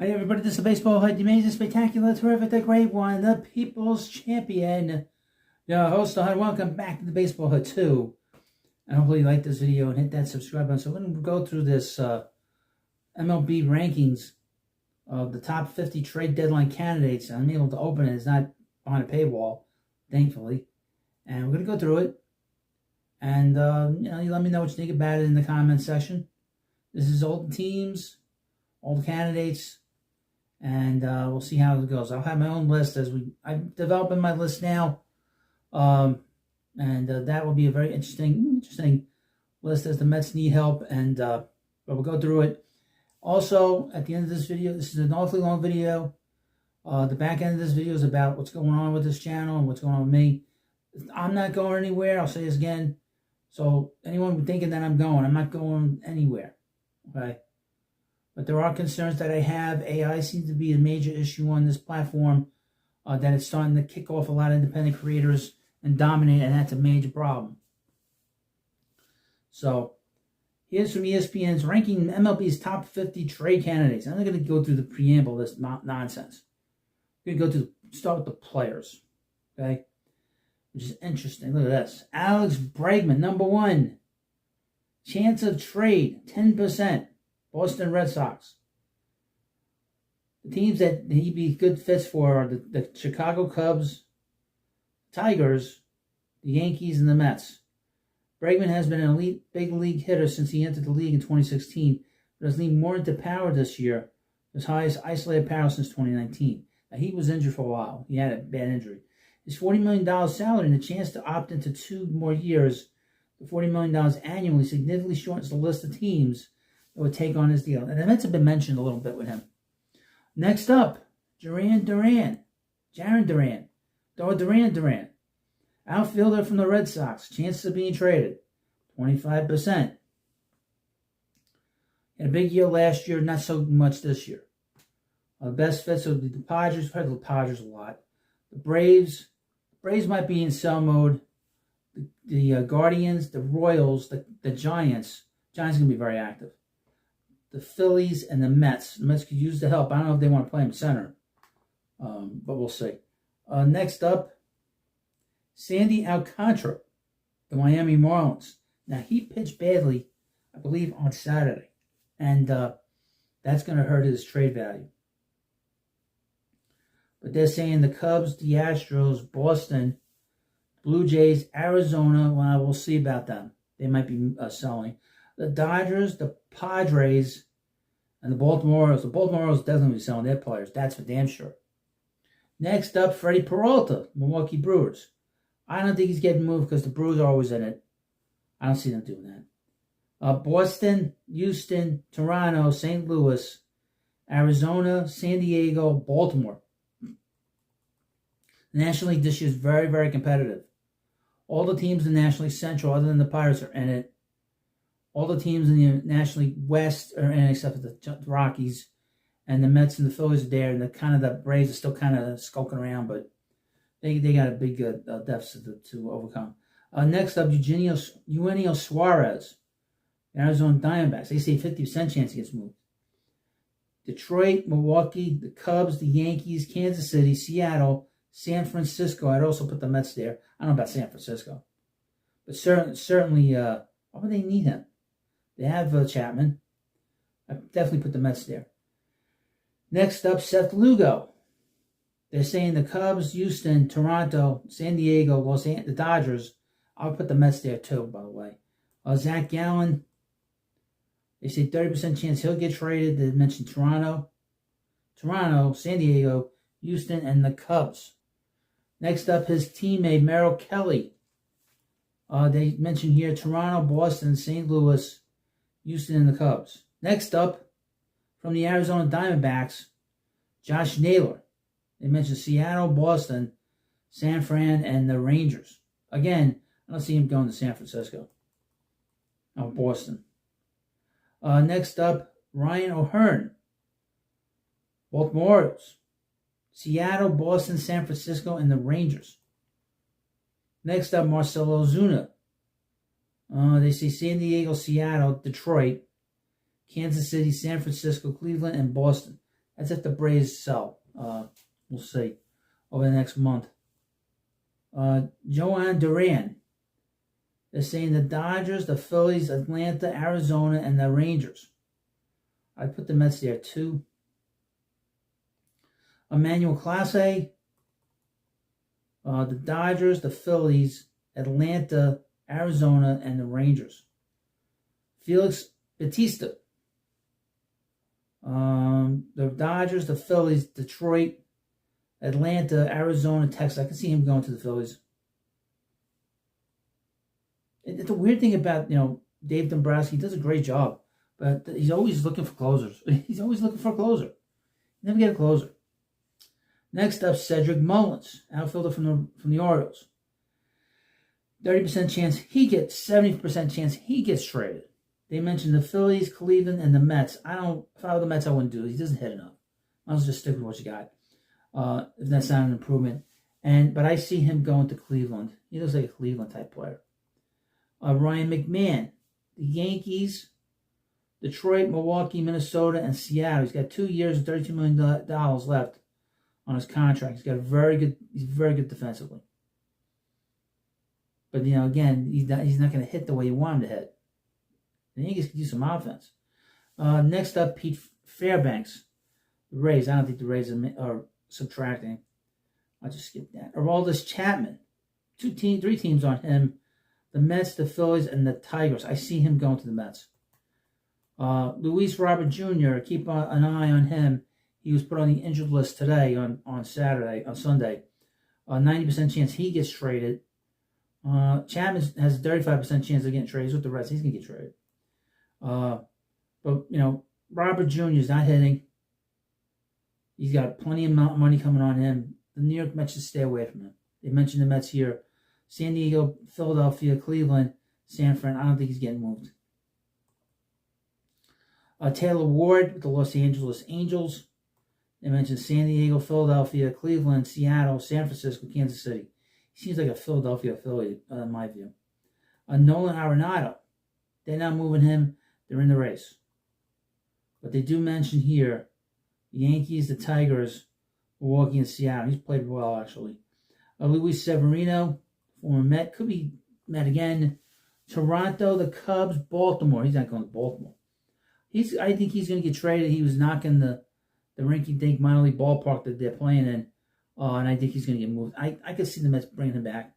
Hi everybody, this is Baseball Hut, the amazing, spectacular, terrific, the great one, the People's Champion. Your host, the Hut. Welcome back to the Baseball Hut 2. And hopefully you like this video and hit that subscribe button. So we're going to go through this MLB rankings of the top 50 trade deadline candidates. I'm able to open it. It's not behind a paywall, thankfully. And we're going to go through it. And, you let me know what you think about it in the comment section. This is all the teams, all the candidates. And we'll see how it goes. I'll have my own list I'm developing my list now, and that will be a very interesting list as the Mets need help. And but we'll go through it. Also, at the end of this video, this is an awfully long video. The back end of this video is about what's going on with this channel and what's going on with me. I'm not going anywhere. I'll say this again. So anyone thinking that I'm not going anywhere. Okay. But there are concerns that I have. AI seems to be a major issue on this platform, that it's starting to kick off a lot of independent creators and dominate, and that's a major problem. So, here's from ESPN's ranking MLB's top 50 trade candidates. I'm not going to go through the preamble of this nonsense. I'm going to start with the players, okay? Which is interesting. Look at this. Alex Bregman, number 1. Chance of trade, 10%. Boston Red Sox. The teams that he'd be good fits for are the Chicago Cubs, Tigers, the Yankees, and the Mets. Bregman has been an elite big league hitter since he entered the league in 2016, but has leaned more into power this year, his highest isolated power since 2019. Now, he was injured for a while. He had a bad injury. His $40 million salary and the chance to opt into 2 more years, the $40 million annually, significantly shortens the list of teams would take on his deal. And the Mets have been mentioned a little bit with him. Next up, Jarren Duran. Outfielder from the Red Sox. Chances of being traded, 25%. Had a big year last year, not so much this year. Best fits would be the Padres. Heard the Padres a lot. The Braves. The Braves might be in sell mode. The Guardians, the Royals, the Giants. Giants are going to be very active. The Phillies and the Mets. The Mets could use the help. I don't know if they want to play him center, but we'll see. Next up, Sandy Alcantara, the Miami Marlins. Now, he pitched badly, I believe, on Saturday, and that's going to hurt his trade value. But they're saying the Cubs, the Astros, Boston, Blue Jays, Arizona. Well, we'll see about them. They might be selling. The Dodgers, the Padres, and the Baltimore Orioles. The Baltimore Orioles definitely be selling their players. That's for damn sure. Next up, Freddie Peralta, Milwaukee Brewers. I don't think he's getting moved because the Brewers are always in it. I don't see them doing that. Boston, Houston, Toronto, St. Louis, Arizona, San Diego, Baltimore. The National League this year is very, very competitive. All the teams in the National League Central, other than the Pirates, are in it. All the teams in the National League West are in, except for the Rockies, and the Mets and the Phillies are there, and the Braves are still kind of skulking around, but they got a big deficit to overcome. Next up, Eugenio Suarez, Arizona Diamondbacks. They say 50% chance he gets moved. Detroit, Milwaukee, the Cubs, the Yankees, Kansas City, Seattle, San Francisco. I'd also put the Mets there. I don't know about San Francisco, but certainly, why would they need him? They have Chapman. I definitely put the Mets there. Next up, Seth Lugo. They're saying the Cubs, Houston, Toronto, San Diego, the Dodgers. I'll put the Mets there too, by the way. Zach Gallen. They say 30% chance he'll get traded. They mentioned Toronto, San Diego, Houston, and the Cubs. Next up, his teammate, Merrill Kelly. They mentioned here Toronto, Boston, St. Louis, Houston, and the Cubs. Next up, from the Arizona Diamondbacks, Josh Naylor. They mentioned Seattle, Boston, San Fran, and the Rangers. Again, I don't see him going to San Francisco. Oh, Boston. Next up, Ryan O'Hearn. Baltimore Orioles. Seattle, Boston, San Francisco, and the Rangers. Next up, Marcelo Ozuna. They say San Diego, Seattle, Detroit, Kansas City, San Francisco, Cleveland, and Boston. That's if the Braves sell. We'll see over the next month. Joanne Duran is saying the Dodgers, the Phillies, Atlanta, Arizona, and the Rangers. I put the Mets there too. Emmanuel Clase, the Dodgers, the Phillies, Atlanta, Arizona, and the Rangers. Felix Bautista, the Dodgers, the Phillies, Detroit, Atlanta, Arizona, Texas. I can see him going to the Phillies. It's a weird thing about, Dave Dombrowski. He does a great job, but he's always looking for closers. He's always looking for a closer. Never get a closer. Next up, Cedric Mullins, outfielder from the Orioles. 30% chance he gets, 70% chance he gets traded. They mentioned the Phillies, Cleveland, and the Mets. If I were the Mets, I wouldn't do it. He doesn't hit enough. I'll just stick with what you got. If that's not an improvement. But I see him going to Cleveland. He looks like a Cleveland type player. Ryan McMahon, the Yankees, Detroit, Milwaukee, Minnesota, and Seattle. He's got 2 years and $32 million left on his contract. He's very good defensively. But again, he's not going to hit the way you want him to hit. The Yankees could use some offense. Next up, Pete Fairbanks, the Rays. I don't think the Rays are subtracting. I'll just skip that. Aroldis Chapman, 3 teams on him. The Mets, the Phillies, and the Tigers. I see him going to the Mets. Luis Robert Jr., keep an eye on him. He was put on the injured list today on Sunday. 90% chance he gets traded. Chapman has a 35% chance of getting traded. With the rest, he's going to get traded. But Robert Jr. is not hitting. He's got plenty of money coming on him. The New York Mets should stay away from him. They mentioned the Mets here. San Diego, Philadelphia, Cleveland, San Fran. I don't think he's getting moved. Taylor Ward with the Los Angeles Angels. They mentioned San Diego, Philadelphia, Cleveland, Seattle, San Francisco, Kansas City. He seems like a Philadelphia affiliate, in my view. Nolan Arenado. They're not moving him. They're in the race. But they do mention here the Yankees, the Tigers, Milwaukee, and Seattle. He's played well, actually. Luis Severino, former Met, could be Met again. Toronto, the Cubs, Baltimore. He's not going to Baltimore. I think he's going to get traded. He was knocking the rinky-dink minor league ballpark that they're playing in, and I think he's going to get moved. I could see the Mets bringing him back.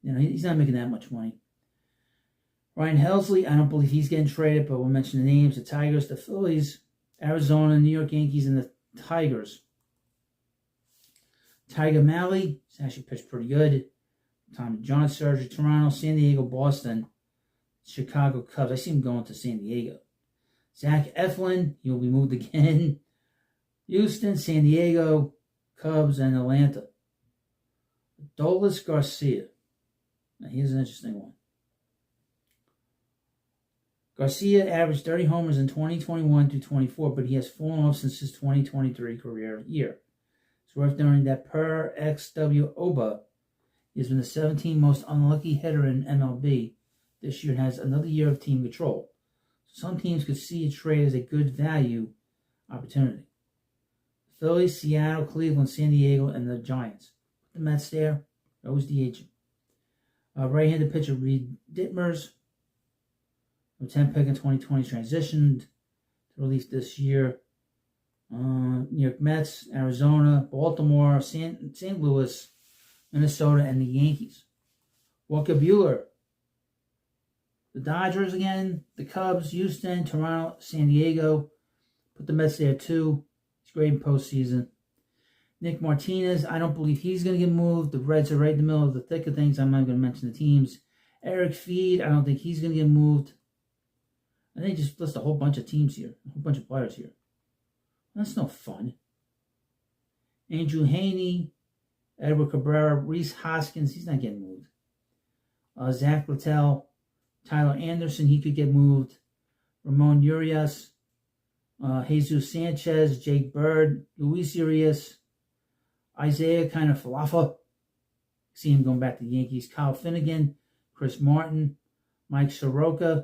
He's not making that much money. Ryan Helsley, I don't believe he's getting traded, but we'll mention the names: the Tigers, the Phillies, Arizona, New York Yankees, and the Tigers. Tiger Malley, he's actually pitched pretty good. Tommy John surgery, Toronto, San Diego, Boston, Chicago Cubs. I see him going to San Diego. Zach Eflin, he'll be moved again. Houston, San Diego, Cubs, and Atlanta. Adolis Garcia. Now, here's an interesting one. Garcia averaged 30 homers in 2021 to 24, but he has fallen off since his 2023 career year. It's worth noting that per XW OBA, he has been the 17th most unlucky hitter in MLB this year and has another year of team control. Some teams could see a trade as a good value opportunity. Phillies, Seattle, Cleveland, San Diego, and the Giants. Put the Mets there. Always the agent. Right-handed pitcher Reed Dittmers, a 10 pick in 2020, transitioned to relief this year. New York Mets, Arizona, Baltimore, St. Louis, Minnesota, and the Yankees. Walker Buehler. The Dodgers again, the Cubs, Houston, Toronto, San Diego. Put the Mets there too. He's great in postseason. Nick Martinez, I don't believe he's going to get moved. The Reds are right in the middle of the thick of things. I'm not going to mention the teams. Eric Feed, I don't think he's going to get moved. And they just list a whole bunch of teams here, a whole bunch of players here. That's no fun. Andrew Haney, Edward Cabrera, Reese Hoskins, he's not getting moved. Zach Littell, Tyler Anderson, he could get moved. Ramon Urias, Jesus Sanchez, Jake Bird, Luis Urias, Isaiah kind of Falafa. See him going back to the Yankees. Kyle Finnegan, Chris Martin, Michael Soroka,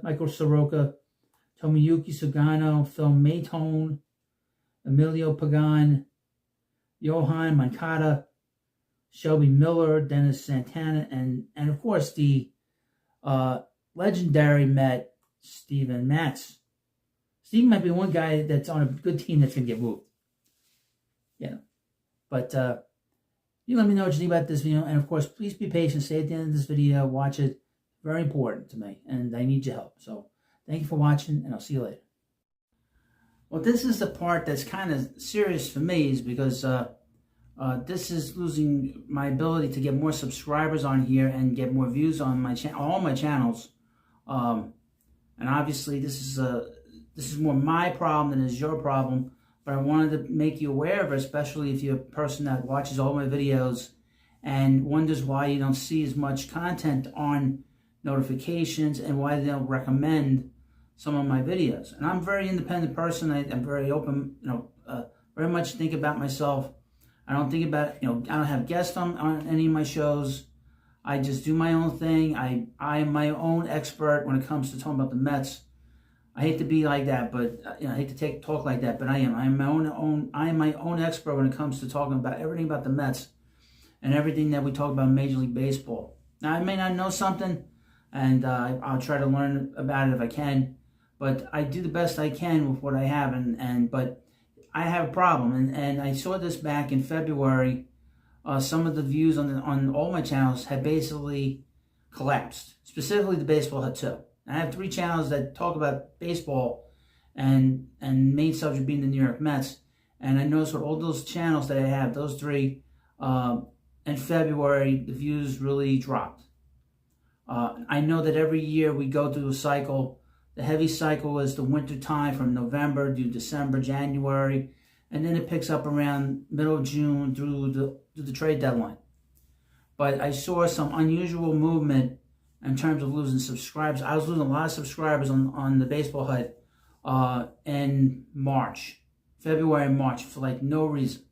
Tomoyuki Sugano, Phil Maytone, Emilio Pagan, Johan Moncada, Shelby Miller, Dennis Santana, and of course the legendary Met, Steven Matz. Steven might be one guy that's on a good team that's going to get moved. Yeah. But you let me know what you think about this video. And of course, please be patient. Stay at the end of this video. Watch it. Very important to me. And I need your help. So thank you for watching. And I'll see you later. Well, this is the part that's kind of serious for me. Is because this is losing my ability to get more subscribers on here. And get more views on my all my channels. And obviously, this is more my problem than it is your problem. But I wanted to make you aware of it, especially if you're a person that watches all my videos and wonders why you don't see as much content on notifications and why they don't recommend some of my videos. And I'm a very independent person. I'm very open, very much think about myself. I don't think about, I don't have guests on any of my shows. I just do my own thing. I am my own expert when it comes to talking about the Mets. I hate to be like that, but I hate to talk like that, but I am. I am my own expert when it comes to talking about everything about the Mets and everything that we talk about in Major League Baseball. Now, I may not know something, and I'll try to learn about it if I can, but I do the best I can with what I have, but I have a problem, and I saw this back in February. Some of the views on all my channels had basically collapsed, specifically the Baseball Hut 2. I have 3 channels that talk about baseball and main subject being the New York Mets. And I noticed with all those channels that I have, those 3, in February, the views really dropped. I know that every year we go through a cycle. The heavy cycle is the winter time from November to December, January, and then it picks up around middle of June through the trade deadline. But I saw some unusual movement in terms of losing subscribers. I was losing a lot of subscribers on the Baseball Hut in February and March, for like no reason.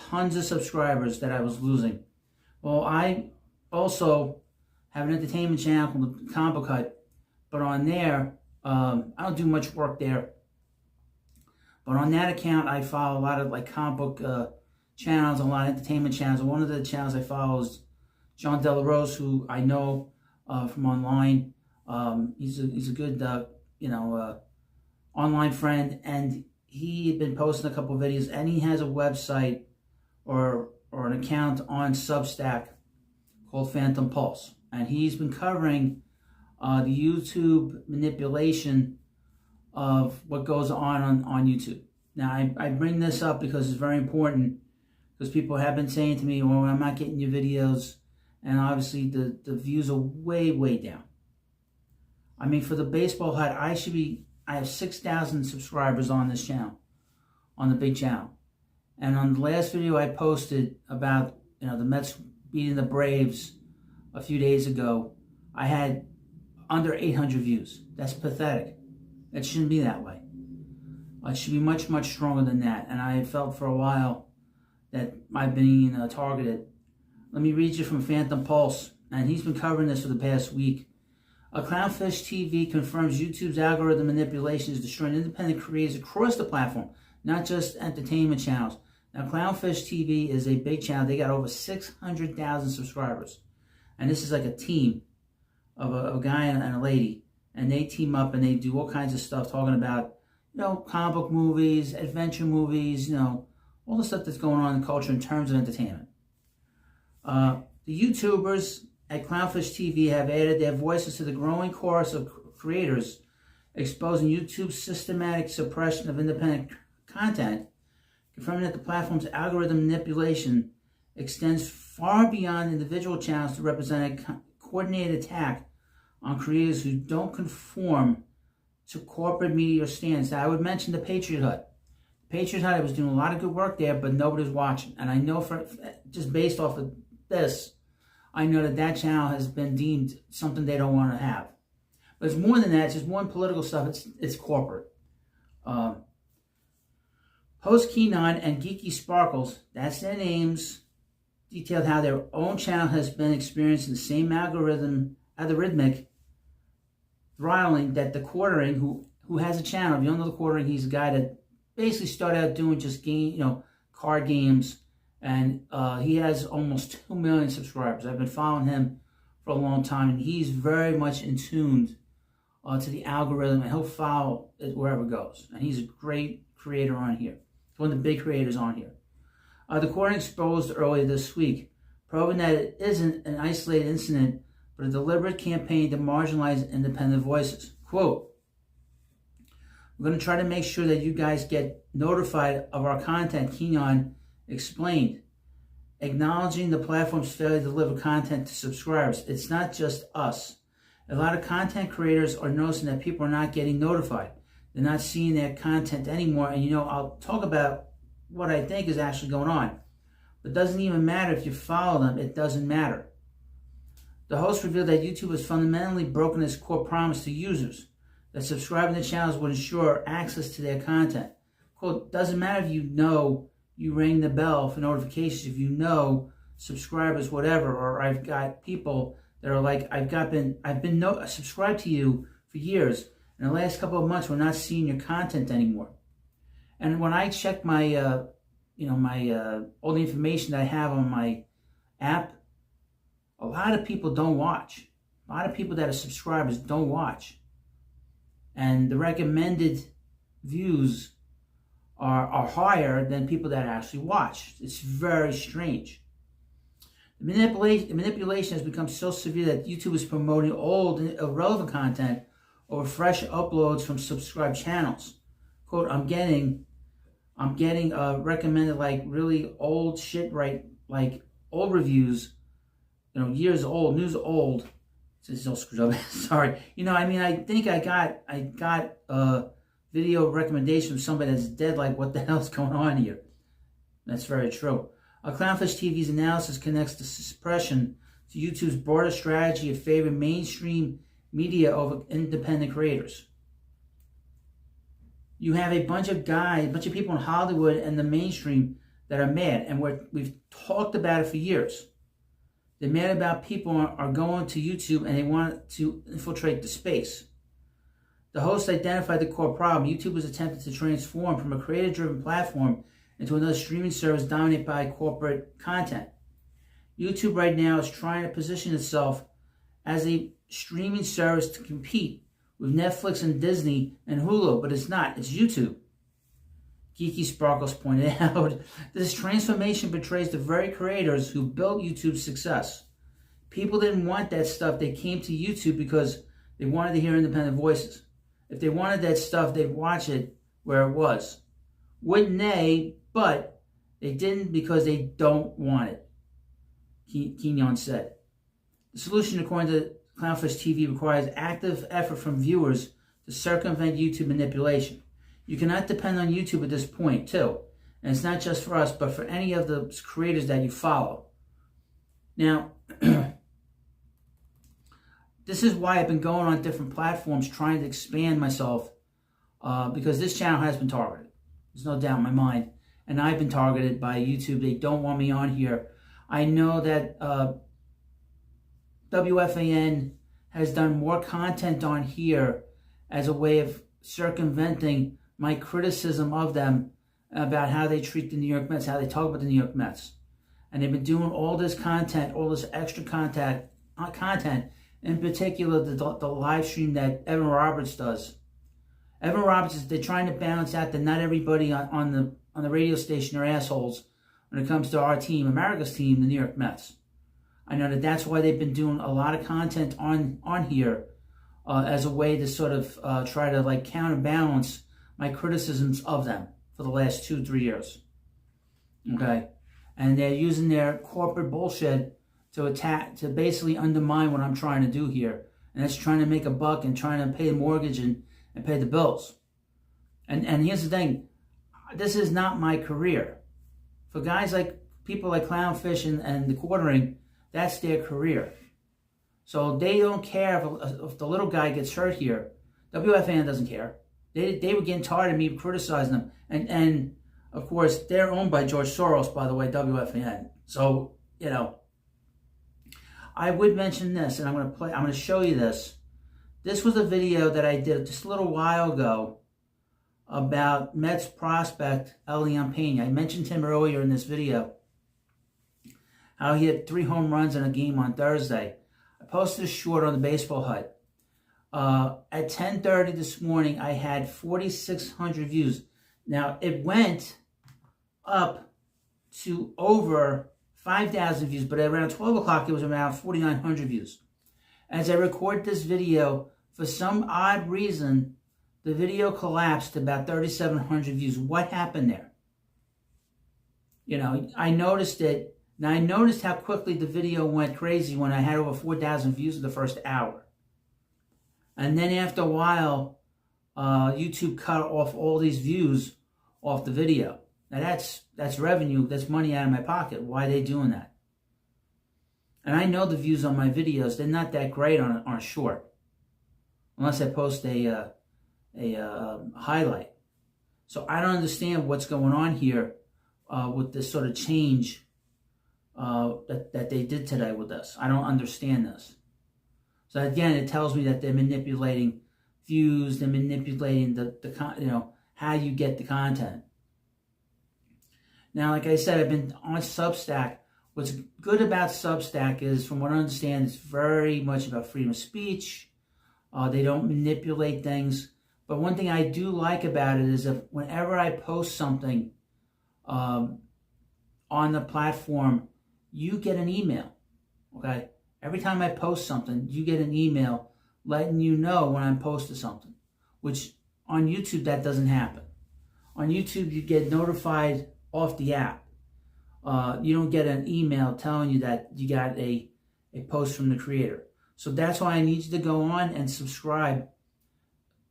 Tons of subscribers that I was losing. Well, I also have an entertainment channel called the Comic Hut, but on there, I don't do much work there. But on that account, I follow a lot of like comic book channels, a lot of entertainment channels. And one of the channels I follow is John Delarose, who I know from online. He's a good online friend, and he had been posting a couple of videos, and he has a website or an account on Substack called Phantom Pulse, and he's been covering the YouTube manipulation of what goes on YouTube. Now I bring this up because it's very important, because people have been saying to me, well, I'm not getting your videos. And obviously the views are way, way down. I mean, for the Baseball Hut, I have 6,000 subscribers on this channel, on the big channel. And on the last video I posted about, the Mets beating the Braves a few days ago, I had under 800 views. That's pathetic. It shouldn't be that way. It should be much, much stronger than that. And I felt for a while that I've been targeted. Let me read you from Phantom Pulse, and he's been covering this for the past week. A Clownfish TV confirms YouTube's algorithm manipulation is destroying independent creators across the platform, not just entertainment channels. Now, Clownfish TV is a big channel. They got over 600,000 subscribers. And this is like a team of a guy and a lady. And they team up and they do all kinds of stuff talking about, comic book movies, adventure movies, all the stuff that's going on in culture in terms of entertainment. The YouTubers at Clownfish TV have added their voices to the growing chorus of creators exposing YouTube's systematic suppression of independent content, confirming that the platform's algorithm manipulation extends far beyond individual channels to represent a coordinated attack on creators who don't conform to corporate media standards. Now, I would mention the Patriot Hut. The Patriot Hut, I was doing a lot of good work there, but nobody's watching. And I know, just based off of this, I know that channel has been deemed something they don't want to have. But it's more than that. It's just more than political stuff. It's corporate. Post Keenan and Geeky Sparkles, that's their names, detailed how their own channel has been experiencing the same algorithmic throttling that the Quartering, who has a channel. If you don't know the Quartering, he's a guy that basically started out doing just card games, and he has almost 2 million subscribers. I've been following him for a long time, and he's very much in tune to the algorithm, and he'll follow it wherever it goes. And he's a great creator on here. He's one of the big creators on here. The court exposed earlier this week, proving that it isn't an isolated incident, but a deliberate campaign to marginalize independent voices. Quote, "We're going to try to make sure that you guys get notified of our content," Kenyon explained, acknowledging the platform's failure to deliver content to subscribers. "It's not just us. A lot of content creators are noticing that people are not getting notified. They're not seeing their content anymore. And I'll talk about what I think is actually going on. But it doesn't even matter if you follow them. It doesn't matter." The host revealed that YouTube has fundamentally broken its core promise to users, that subscribing to channels would ensure access to their content. Quote, "Doesn't matter if you ring the bell for notifications, if subscribers, whatever, or I've got people that are like, I've been subscribed to you for years. In the last couple of months, we're not seeing your content anymore." And when I check my, all the information that I have on my app, a lot of people don't watch. A lot of people that are subscribers don't watch. And the recommended views are higher than people that actually watch. It's very strange. The manipulation has become so severe that YouTube is promoting old and irrelevant content over fresh uploads from subscribed channels. Quote, I'm getting recommended like really old shit, right? Like old reviews, years old, news old. It's all screwed up. Sorry. I think I got a video recommendation from somebody that's dead. Like, what the hell's going on here? That's very true. Clownfish TV's analysis connects the suppression to YouTube's broader strategy of favoring mainstream media over independent creators. You have a bunch of people in Hollywood and the mainstream that are mad, and we've talked about it for years. They're mad about people are going to YouTube and they want to infiltrate the space. The host identified the core problem. YouTube was attempting to transform from a creator-driven platform into another streaming service dominated by corporate content. YouTube right now is trying to position itself as a streaming service to compete with Netflix and Disney and Hulu, but it's not. It's YouTube. Geeky Sparkles pointed out, this transformation betrays the very creators who built YouTube's success. People didn't want that stuff. They came to YouTube because they wanted to hear independent voices. If they wanted that stuff, they'd watch it where it was. Wouldn't they? But they didn't because they don't want it, Kenyon said. The solution, according to Clownfish TV, requires active effort from viewers to circumvent YouTube manipulation. You cannot depend on YouTube at this point, too. And it's not just for us, but for any of the creators that you follow. Now, this is why I've been going on different platforms trying to expand myself, because this channel has been targeted. There's no doubt in my mind. And I've been targeted by YouTube. They don't want me on here. I know that WFAN has done more content on here as a way of circumventing my criticism of them about how they treat the New York Mets, how they talk about the New York Mets. And they've been doing all this content, all this extra content, in particular the live stream that Evan Roberts does. Evan Roberts, they're trying to balance out that not everybody on the radio station are assholes when it comes to our team, America's team, the New York Mets. I know that's why they've been doing a lot of content on here as a way to sort of try to counterbalance my criticisms of them for the last 2-3 years. Okay? And they're using their corporate bullshit to basically undermine what I'm trying to do here. And that's trying to make a buck and trying to pay the mortgage and pay the bills. And here's the thing. This is not my career. For guys like people like Clownfish and the Quartering, that's their career. So they don't care if the little guy gets hurt here. WFAN doesn't care. They were getting tired of me criticizing them. And of course, they're owned by George Soros, by the way, WFAN. So, I would mention this, and I'm going to show you this. This was a video that I did just a little while ago about Mets prospect Elian Pena. I mentioned him earlier in this video, how he had 3 home runs in a game on Thursday. I posted a short on the Baseball Hut. At 10:30 this morning, I had 4,600 views. Now, it went up to over 5,000 views, but at around 12 o'clock, it was around 4,900 views. As I record this video, for some odd reason, the video collapsed to about 3,700 views. What happened there? You know, I noticed it. Now, I noticed how quickly the video went crazy when I had over 4,000 views in the first hour. And then after a while, YouTube cut off all these views off the video. Now, that's revenue. That's money out of my pocket. Why are they doing that? And I know the views on my videos, they're not that great on a short. Unless I post a highlight. So I don't understand what's going on here with this sort of change that they did today with us. I don't understand this. So again, it tells me that they're manipulating views. They're manipulating the how you get the content. Now, like I said, I've been on Substack. What's good about Substack is, from what I understand, it's very much about freedom of speech. They don't manipulate things. But one thing I do like about it is that whenever I post something on the platform, you get an email, okay? Every time I post something, you get an email letting you know when I'm posting something, which on YouTube, that doesn't happen. On YouTube, you get notified off the app. You don't get an email telling you that you got a post from the creator. So that's why I need you to go on and subscribe.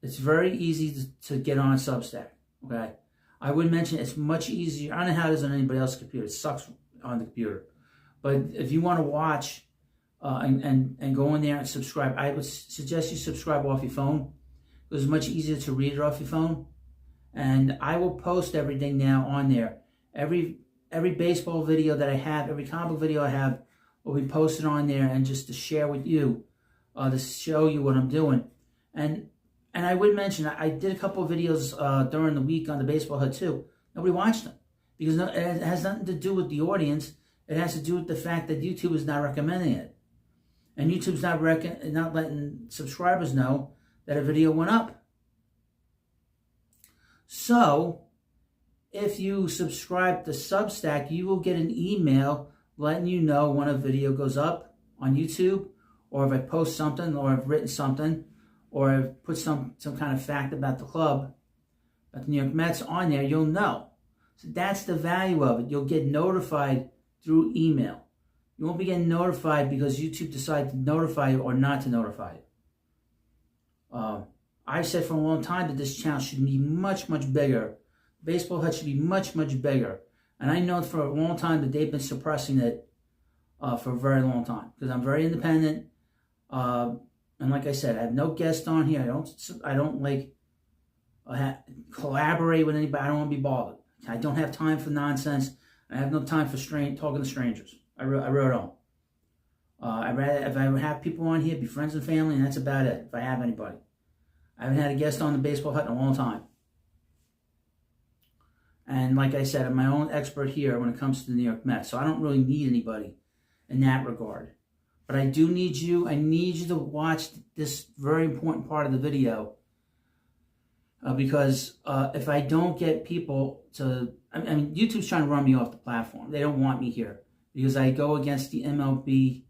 It's very easy to get on Substack, okay? I would mention it's much easier. I don't know how it is on anybody else's computer. It sucks on the computer. But if you want to watch and go in there and subscribe, I would suggest you subscribe off your phone. It's much easier to read it off your phone. And I will post everything now on there. Every baseball video that I have, every comic book video I have will be posted on there, and just to share with you, to show you what I'm doing. And I would mention, I did a couple of videos during the week on the Baseball Hut too. Nobody watched them because it has nothing to do with the audience. It has to do with the fact that YouTube is not recommending it. And YouTube's not letting subscribers know that a video went up. So, if you subscribe to Substack, you will get an email letting you know when a video goes up on YouTube, or if I post something, or I've written something, or I've put some kind of fact about the club, about the New York Mets on there, you'll know. So that's the value of it. You'll get notified through email. You won't be getting notified because YouTube decided to notify you or not to notify you. I've said for a long time that this channel should be much, much bigger. Baseball Hut should be much, much bigger. And I know for a long time that they've been suppressing it for a very long time, because I'm very independent. And like I said, I have no guest on here. I don't like collaborate with anybody. I don't want to be bothered. I don't have time for nonsense. I have no time for talking to strangers. I wrote on. I'd rather, if I have people on here, be friends and family, and that's about it, if I have anybody. I haven't had a guest on the Baseball Hut in a long time. And like I said, I'm my own expert here when it comes to the New York Mets, so I don't really need anybody in that regard. But I do need you. I need you to watch this very important part of the video, because if I don't get people to... I mean, YouTube's trying to run me off the platform. They don't want me here because I go against the MLB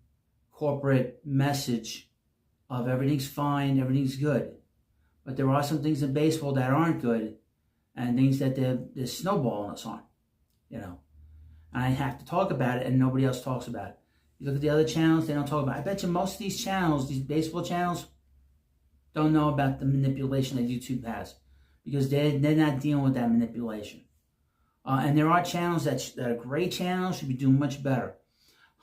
corporate message of everything's fine, everything's good. But there are some things in baseball that aren't good, and things that they're snowballing us on, you know. And I have to talk about it, and nobody else talks about it. You look at the other channels, they don't talk about it. I bet you most of these channels, these baseball channels, don't know about the manipulation that YouTube has, because they're not dealing with that manipulation. And there are channels that are great channels, should be doing much better.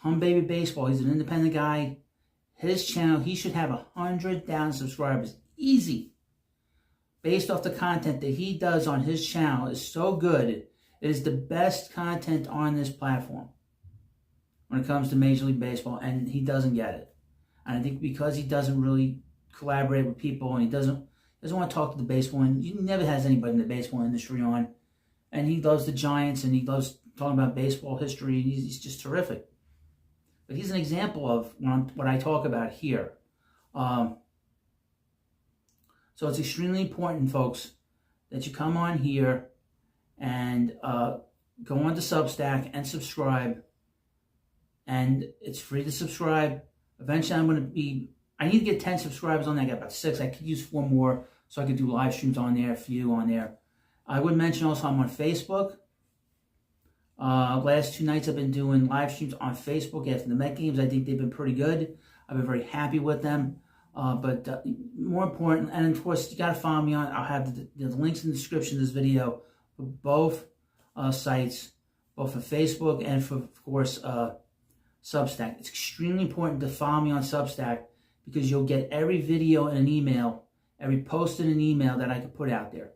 Hum Baby Baseball, he's an independent guy. His channel, he should have 100,000 subscribers. Easy. Based off the content that he does on his channel is so good. It is the best content on this platform when it comes to Major League Baseball, and he doesn't get it. And I think because he doesn't really collaborate with people, and he Doesn't want to talk to the baseball, and he never has anybody in the baseball industry on. And he loves the Giants, and he loves talking about baseball history. And he's just terrific. But he's an example of what I talk about here. So it's extremely important, folks, that you come on here and go on to Substack and subscribe. And it's free to subscribe. Eventually, I need to get 10 subscribers on there. I got about 6. I could use 4 more so I could do live streams on there, a few on there. I would mention also I'm on Facebook. Last 2 nights I've been doing live streams on Facebook after the Met games. I think they've been pretty good. I've been very happy with them. But more important, and of course, you got to follow me on. I'll have the links in the description of this video for both sites, both for Facebook and for, of course, Substack. It's extremely important to follow me on Substack because you'll get every video in an email, every post in an email that I could put out there.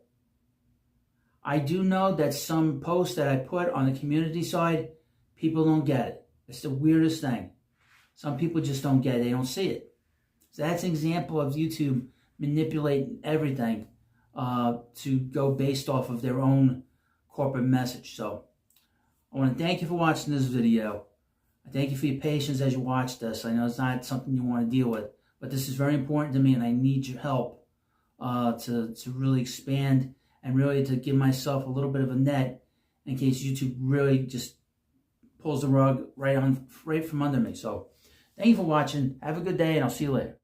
I do know that some posts that I put on the community side, people don't get it. It's the weirdest thing. Some people just don't get it. They don't see it. So that's an example of YouTube manipulating everything to go based off of their own corporate message. So I want to thank you for watching this video. I thank you for your patience as you watch this. I know it's not something you want to deal with, but this is very important to me, and I need your help to really expand and really to give myself a little bit of a net in case YouTube really just pulls the rug right from under me. So thank you for watching. Have a good day, and I'll see you later.